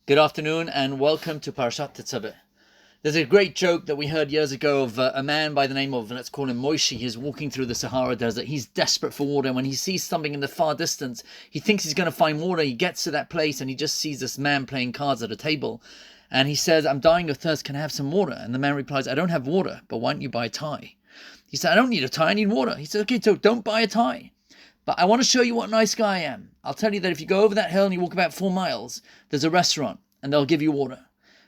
Good afternoon and welcome to Parashat Tetzave. There's a great joke that we heard years ago of a man by the name of, let's call him Moshe. He's walking through the Sahara Desert. He's desperate for water. When he sees something in the far distance, he thinks he's going to find water. He gets to that place and he just sees this man playing cards at a table. And he says, "I'm dying of thirst. Can I have some water?" And the man replies, "I don't have water, but why don't you buy a tie?" He said, "I don't need a tie. I need water." He said, "Okay, so don't buy a tie. But I want to show you what a nice guy I am. I'll tell you that if you go over that hill and you walk about 4 miles, there's a restaurant and they'll give you water."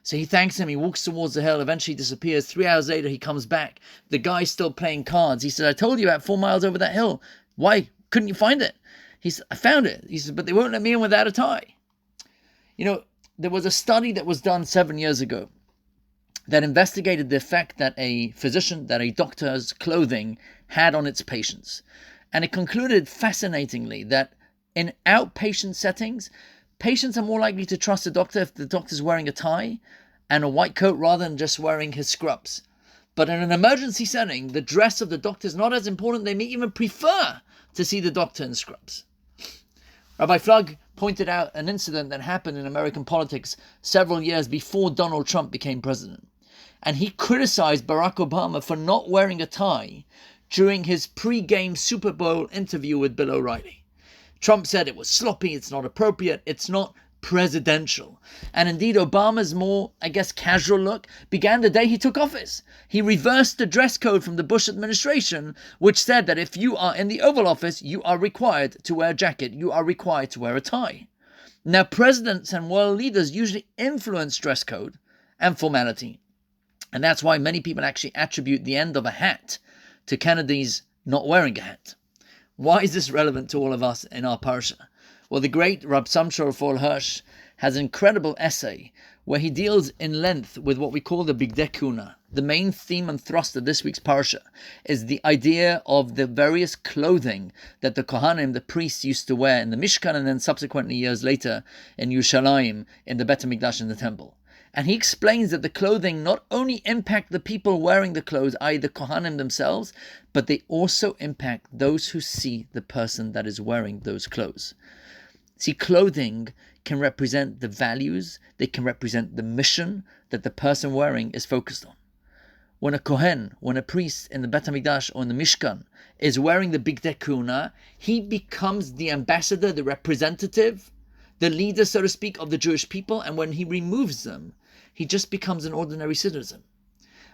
So he thanks him. He walks towards the hill, eventually disappears. 3 hours later, he comes back. The guy's still playing cards. He said, "I told you about 4 miles over that hill. Why couldn't you find it?" He said, "I found it." He said, "But they won't let me in without a tie." There was a study that was done 7 years ago that investigated the effect that a physician, that a doctor's clothing had on its patients. And it concluded fascinatingly that in outpatient settings, patients are more likely to trust a doctor if the doctor's wearing a tie and a white coat rather than just wearing his scrubs. But in an emergency setting, the dress of the doctor is not as important. They may even prefer to see the doctor in scrubs. Rabbi Flug pointed out an incident that happened in American politics several years before Donald Trump became president. And he criticized Barack Obama for not wearing a tie during his pre-game Super Bowl interview with Bill O'Reilly. Trump said it was sloppy, it's not appropriate, it's not presidential. And indeed, Obama's more, casual look began the day he took office. He reversed the dress code from the Bush administration, which said that if you are in the Oval Office, you are required to wear a jacket, you are required to wear a tie. Now, presidents and world leaders usually influence dress code and formality. And that's why many people actually attribute the end of a hat to Kennedy's not wearing a hat. Why is this relevant to all of us in our parsha? Well, the great Rab Samshor Fall Hirsch has an incredible essay where he deals in length with what we call the Bigdei Kuna. The main theme and thrust of this week's parsha is the idea of the various clothing that the Kohanim, the priests, used to wear in the Mishkan and then subsequently years later in Yerushalayim, in the Bet HaMikdash in the temple. And he explains that the clothing not only impact the people wearing the clothes, i.e. the Kohanim themselves, but they also impact those who see the person that is wearing those clothes. See, clothing can represent the values, they can represent the mission that the person wearing is focused on. When a Kohen, when a priest in the Bet HaMikdash or in the Mishkan is wearing the Bigdei Kuna, he becomes the ambassador, the representative, the leader, so to speak, of the Jewish people, and when he removes them, he just becomes an ordinary citizen.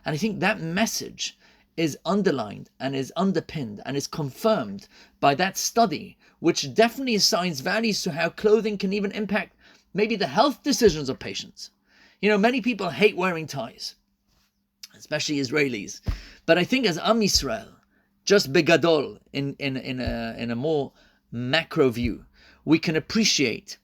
And I think that message is underlined and is underpinned and is confirmed by that study, which definitely assigns values to how clothing can even impact maybe the health decisions of patients. Many people hate wearing ties, especially Israelis. But I think as Am Yisrael, just begadol, in a more macro view, we can appreciate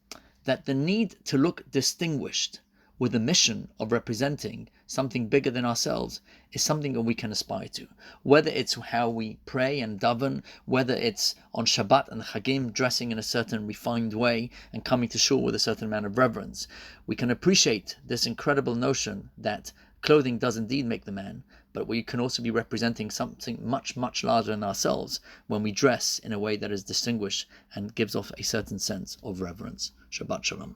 that the need to look distinguished with the mission of representing something bigger than ourselves is something that we can aspire to. Whether it's how we pray and daven, whether it's on Shabbat and Chagim dressing in a certain refined way and coming to shul with a certain amount of reverence, we can appreciate this incredible notion that clothing does indeed make the man, but we can also be representing something much, much larger than ourselves when we dress in a way that is distinguished and gives off a certain sense of reverence. Shabbat Shalom.